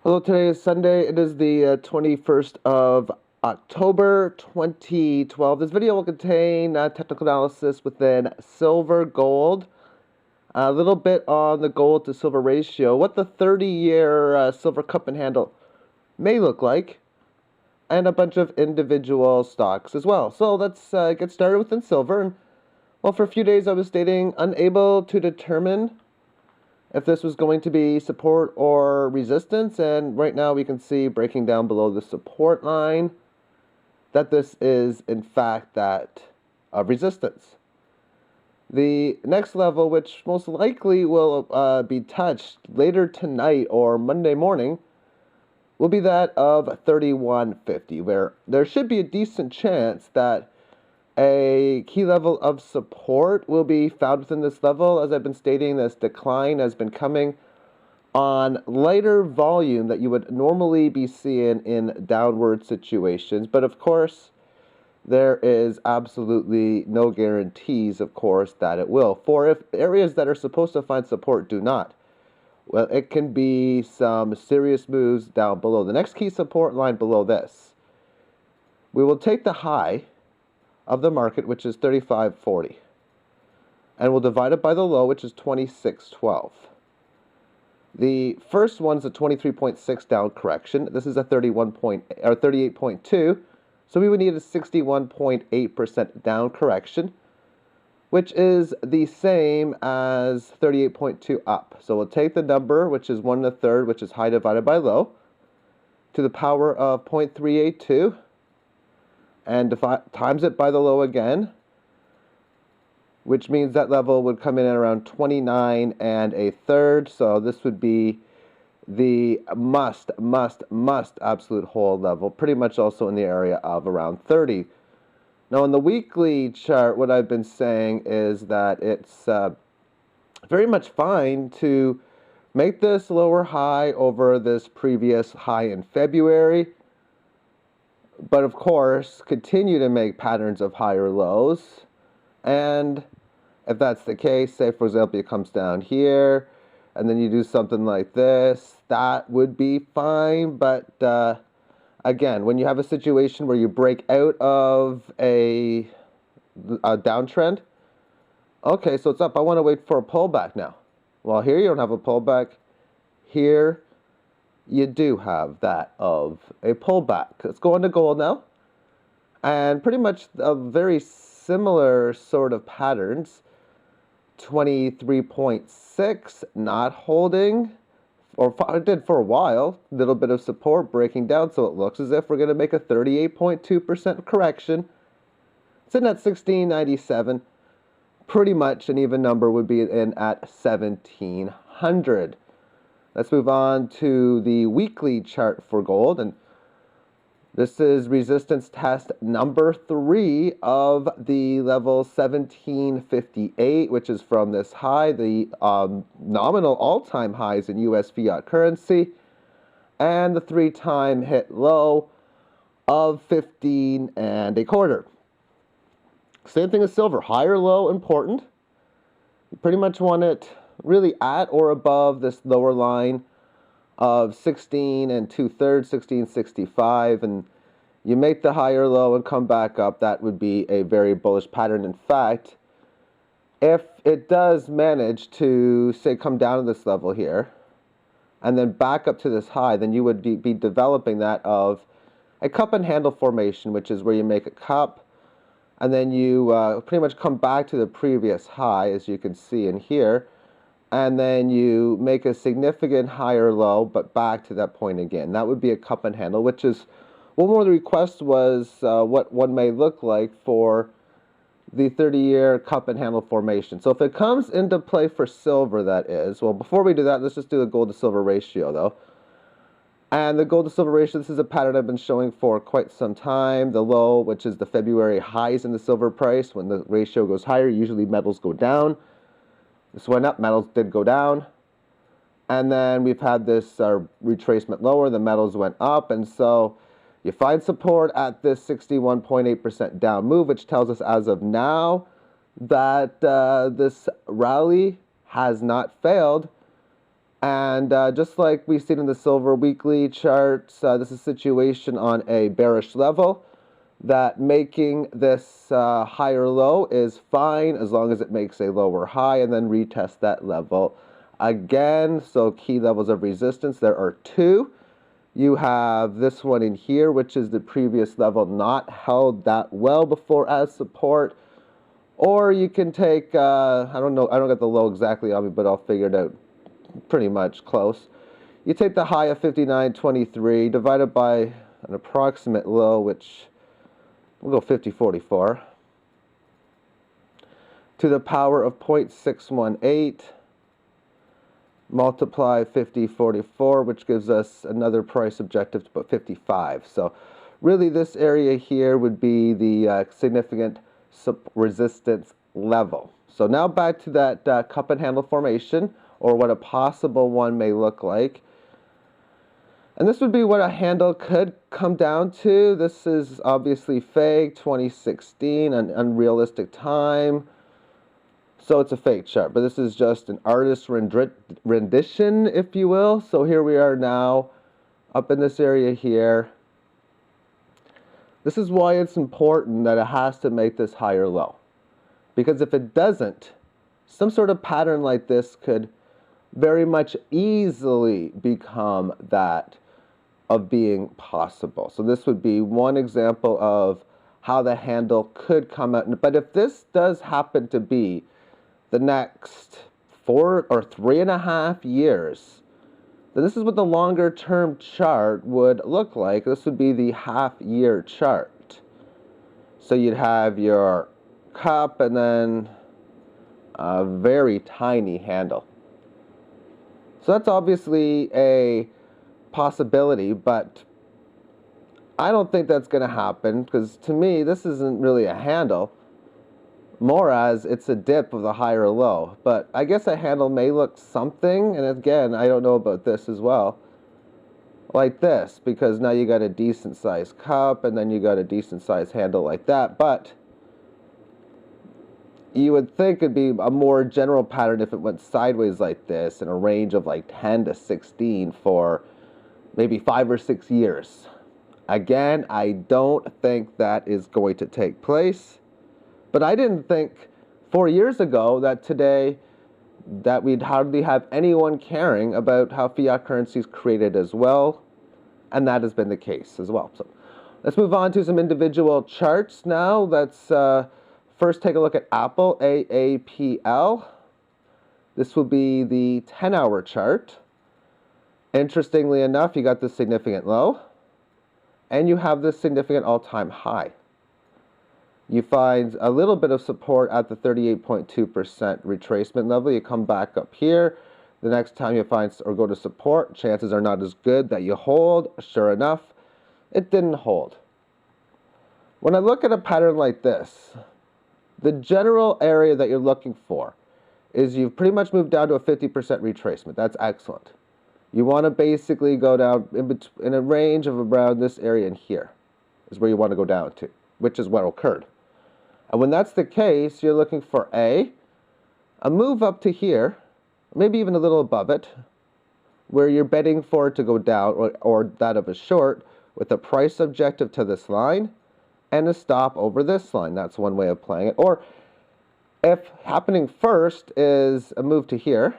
Hello, today is Sunday. It is the 21st of October 2012. This video will contain technical analysis within silver, gold, a little bit on the gold to silver ratio, what the 30-year silver cup and handle may look like, and a bunch of individual stocks as well. So let's get started within silver. And, well, for a few days I was stating unable to determine if this was going to be support or resistance, and right now we can see breaking down below the support line that this is in fact that of resistance. The next level, which most likely will be touched later tonight or Monday morning, will be that of 31.50, where there should be a decent chance that a key level of support will be found within this level. As I've been stating, this decline has been coming on lighter volume that you would normally be seeing in downward situations. But of course, there is absolutely no guarantees, of course, that it will. For if areas that are supposed to find support do not, well, it can be some serious moves down below. The next key support line below this, we will take the high of the market, which is 35.40, and we'll divide it by the low, which is 26.12. The first one is a 23.6 down correction. This is a 38.2, so we would need a 61.8% down correction, which is the same as 38.2 up. So we'll take the number, which is 1 1/3, which is high divided by low, to the power of 0.382, and times it by the low again, which means that level would come in at around 29 1/3. So this would be the must absolute hold level, pretty much also in the area of around 30. Now on the weekly chart, what I've been saying is that it's very much fine to make this lower high over this previous high in February, but of course continue to make patterns of higher lows. And if that's the case, say for example it comes down here and then you do something like this, that would be fine. But again, when you have a situation where you break out of a downtrend, okay, so it's up, I want to wait for a pullback now. Well, here you don't have a pullback. Here you do have that of a pullback. Let's go into gold now. And pretty much a very similar sort of patterns. 23.6 not holding, or it did for a while, a little bit of support breaking down, so it looks as if we're going to make a 38.2% correction. Sitting at 1697, pretty much an even number would be in at 1700. Let's move on to the weekly chart for gold, and this is resistance test number 3 of the level 1758, which is from this high, the nominal all-time highs in U.S. fiat currency, and the 3-time hit low of 15 1/4. Same thing as silver, higher low important. You pretty much want it really at or above this lower line of 16 2/3, 1665, and you make the higher low and come back up. That would be a very bullish pattern. In fact, if it does manage to, say, come down to this level here and then back up to this high, then you would be developing that of a cup and handle formation, which is where you make a cup and then you pretty much come back to the previous high, as you can see in here, and then you make a significant higher low, but back to that point again. That would be a cup and handle, which is one more of the requests was what one may look like for the 30-year cup and handle formation. So if it comes into play for silver, that is, well, before we do that, let's just do the gold to silver ratio, though. And the gold to silver ratio, this is a pattern I've been showing for quite some time. The low, which is the February highs in the silver price, when the ratio goes higher, usually metals go down. This went up, metals did go down. And then we've had this retracement lower, the metals went up. And so you find support at this 61.8% down move, which tells us as of now that this rally has not failed And just like we've seen in the silver weekly charts, this is a situation on a bearish level, that making this higher low is fine as long as it makes a lower high and then retest that level again. So key levels of resistance, there are two. You have this one in here, which is the previous level not held that well before as support. Or you can take, I don't know, I don't get the low exactly on me, but I'll figure it out pretty much close. You take the high of 59.23 divided by an approximate low, which we'll go 50.44, to the power of 0.618, multiply 50.44, which gives us another price objective to about 55. So really this area here would be the significant resistance level. So now back to that cup and handle formation, or what a possible one may look like. And this would be what a handle could come down to. This is obviously fake, 2016, an unrealistic time. So it's a fake chart, but this is just an artist's rendition, if you will. So here we are now, up in this area here. This is why it's important that it has to make this higher low. Because if it doesn't, some sort of pattern like this could very much easily become that of being possible. So this would be one example of how the handle could come out. But if this does happen to be the next 4 or 3.5 years, then this is what the longer term chart would look like. This would be the half-year chart. So you'd have your cup and then a very tiny handle. So that's obviously a possibility, but I don't think that's going to happen, because to me this isn't really a handle, more as it's a dip of the higher low. But I guess a handle may look something, and again, I don't know about this as well, like this, because now you got a decent sized cup and then you got a decent sized handle like that. But you would think it'd be a more general pattern if it went sideways like this in a range of like 10 to 16 for maybe 5 or 6 years. Again, I don't think that is going to take place. But I didn't think 4 years ago that today that we'd hardly have anyone caring about how fiat currency is created as well. And that has been the case as well. So let's move on to some individual charts now. Let's first take a look at Apple, AAPL. This will be the 10-hour chart. Interestingly enough, you got this significant low, and you have this significant all-time high. You find a little bit of support at the 38.2% retracement level. You come back up here. The next time you find or go to support, chances are not as good that you hold. Sure enough, it didn't hold. When I look at a pattern like this, the general area that you're looking for is you've pretty much moved down to a 50% retracement. That's excellent. You want to basically go down in a range of around this area in here is where you want to go down to, which is what occurred. And when that's the case, you're looking for a move up to here, maybe even a little above it, where you're betting for it to go down, or that of a short, with a price objective to this line and a stop over this line. That's one way of playing it. Or if happening first is a move to here,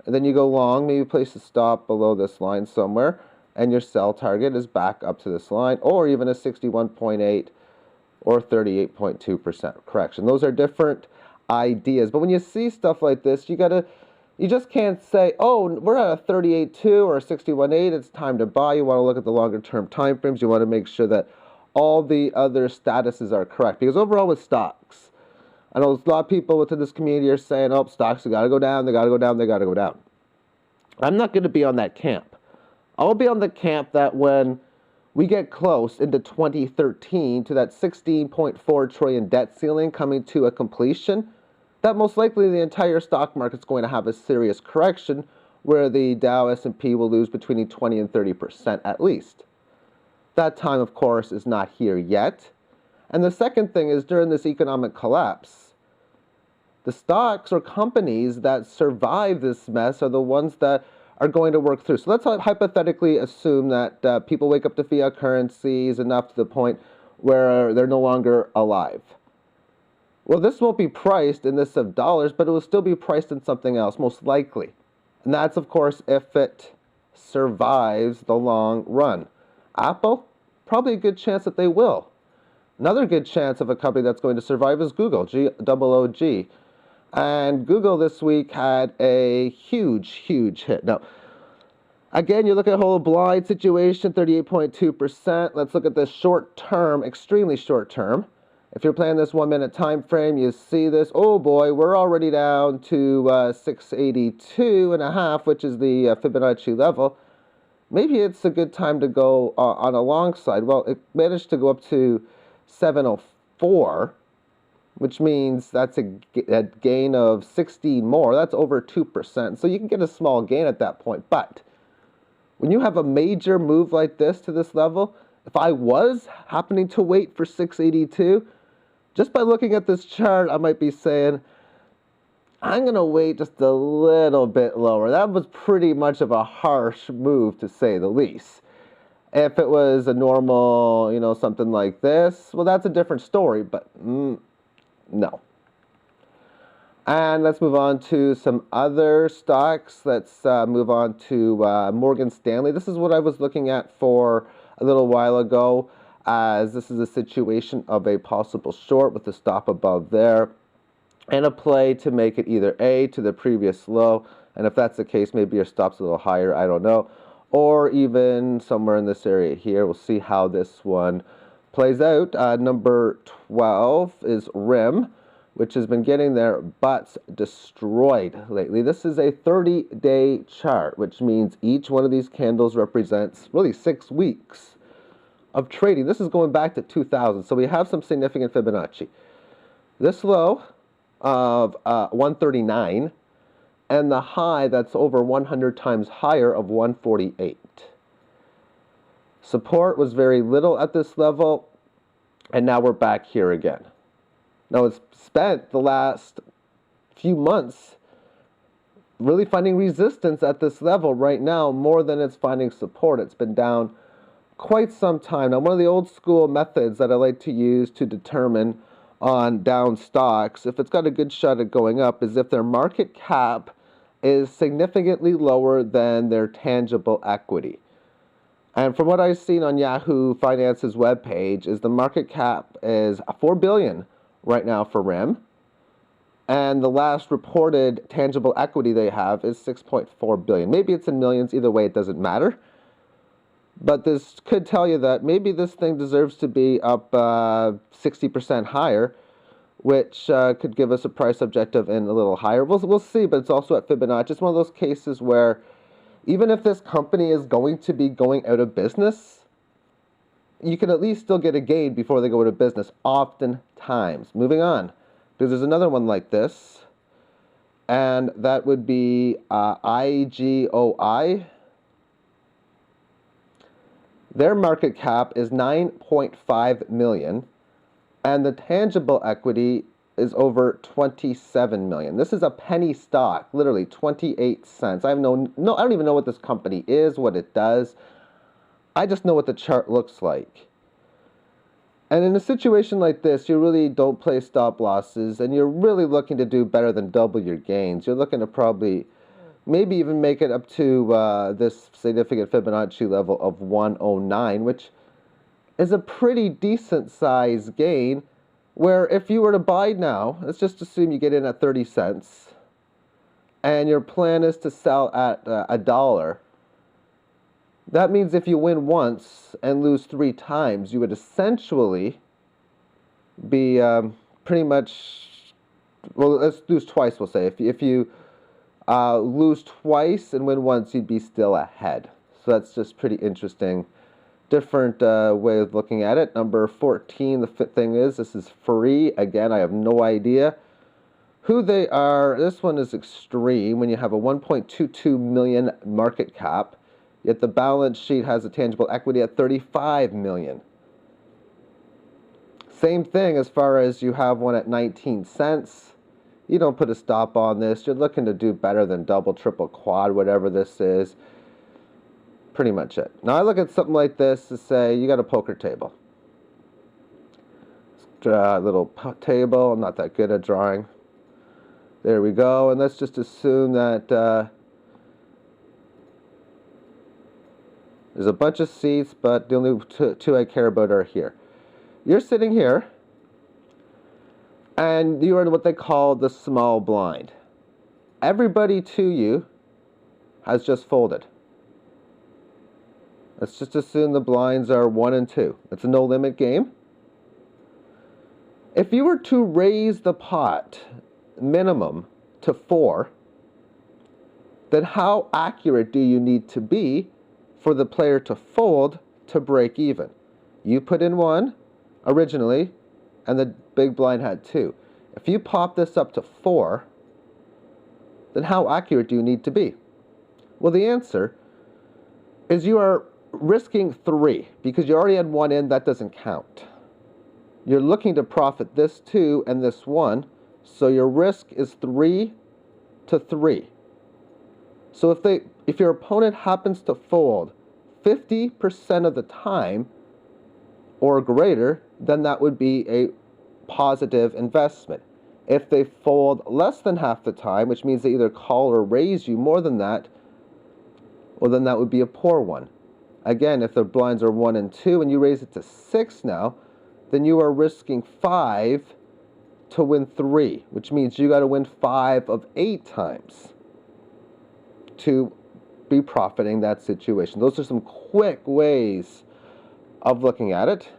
and then you go long, maybe place a stop below this line somewhere, and your sell target is back up to this line, or even a 61.8 or 38.2% correction. Those are different ideas. But when you see stuff like this, you just can't say, oh, we're at a 38.2 or a 61.8, it's time to buy. You want to look at the longer term time frames. You want to make sure that all the other statuses are correct. Because overall with stocks, I know a lot of people within this community are saying, oh, stocks, they got to go down, they got to go down, they got to go down. I'm not going to be on that camp. I'll be on the camp that when we get close into 2013 to that 16.4 trillion debt ceiling coming to a completion, that most likely the entire stock market's going to have a serious correction where the Dow S&P will lose between 20 and 30% at least. That time, of course, is not here yet. And the second thing is, during this economic collapse, The stocks or companies that survive this mess are the ones that are going to work through. So let's hypothetically assume that people wake up to fiat currencies enough to the point where they're no longer alive. Well, this won't be priced in this of dollars, but it will still be priced in something else, most likely. And that's, of course, if it survives the long run. Apple? Probably a good chance that they will. Another good chance of a company that's going to survive is Google, GOOG. And Google this week had a huge hit. Now, again, you look at a whole blind situation, 38.2%. Let's look at this short term, extremely short term. If you're playing this 1 minute time frame, you see this. Oh boy, we're already down to 682.5, which is the Fibonacci level. Maybe it's a good time to go on a long side. Well, it managed to go up to 704, which means that's a gain of 16 more. That's over 2%. So you can get a small gain at that point. But when you have a major move like this to this level, if I was happening to wait for 682, just by looking at this chart, I might be saying, I'm going to wait just a little bit lower. That was pretty much of a harsh move, to say the least. If it was a normal, something like this, well, that's a different story, but no. And let's move on to some other stocks. Let's move on to Morgan Stanley. This is what I was looking at for a little while ago, as this is a situation of a possible short with a stop above there and a play to make it either A, to the previous low, and if that's the case, maybe your stop's a little higher, I don't know, or even somewhere in this area here. We'll see how this one plays out. Number 12 is RIM, which has been getting their butts destroyed lately. This is a 30-day chart, which means each one of these candles represents really 6 weeks of trading. This is going back to 2000, so we have some significant Fibonacci. This low of 139 and the high that's over 100 times higher of 148. Support was very little at this level, and now we're back here again. Now, it's spent the last few months really finding resistance at this level right now more than it's finding support. It's been down quite some time. Now, one of the old school methods that I like to use to determine on down stocks, if it's got a good shot at going up, is if their market cap is significantly lower than their tangible equity. And from what I've seen on Yahoo Finance's webpage, is the market cap is $4 billion right now for RIM, and the last reported tangible equity they have is $6.4 billion. Maybe it's in millions. Either way, it doesn't matter. But this could tell you that maybe this thing deserves to be up 60% higher, which could give us a price objective and a little higher. We'll see, but it's also at Fibonacci. It's one of those cases where even if this company is going to be going out of business, you can at least still get a gain before they go out of business, oftentimes. Moving on, because there's another one like this, and that would be IGOI. Their market cap is 9.5 million, and the tangible equity is over 27 million. This is a penny stock, literally 28 cents. I don't even know what this company is, what it does. I just know what the chart looks like. And in a situation like this, you really don't play stop losses, and you're really looking to do better than double your gains. You're looking to probably maybe even make it up to this significant Fibonacci level of 109, which is a pretty decent size gain, where if you were to buy now, let's just assume you get in at 30 cents, and your plan is to sell at $1. That means if you win once and lose 3 times, you would essentially be pretty much, well, let's lose twice, we'll say. If you lose twice and win once, you'd be still ahead. So that's just pretty interesting. Different way of looking at it. Number 14, the thing is, this is free. Again, I have no idea who they are. This one is extreme when you have a 1.22 million market cap, yet the balance sheet has a tangible equity at 35 million. Same thing as far as you have one at 19 cents. You don't put a stop on this. You're looking to do better than double, triple, quad, whatever this is. Pretty much it. Now I look at something like this to say, you got a poker table. Draw a little table. I'm not that good at drawing. There we go. And let's just assume that there's a bunch of seats, but the only two I care about are here. You're sitting here, and you are in what they call the small blind. Everybody to you has just folded. Let's just assume the blinds are 1 and 2. It's a no-limit game. If you were to raise the pot minimum to 4, then how accurate do you need to be for the player to fold to break even? You put in 1 originally, and the big blind had 2. If you pop this up to 4, then how accurate do you need to be? Well, the answer is you are risking 3, because you already had 1 in. That doesn't count. You're looking to profit this 2 and this 1, so your risk is 3 to 3. So if your opponent happens to fold 50% of the time or greater, then that would be a positive investment. If they fold less than half the time, which means they either call or raise you more than that, well, then that would be a poor one. Again, if the blinds are 1 and 2 and you raise it to 6 now, then you are risking 5 to win 3, which means you got to win 5 of 8 times to be profiting that situation. Those are some quick ways of looking at it.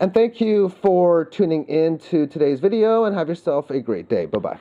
And thank you for tuning in to today's video, and have yourself a great day. Bye-bye.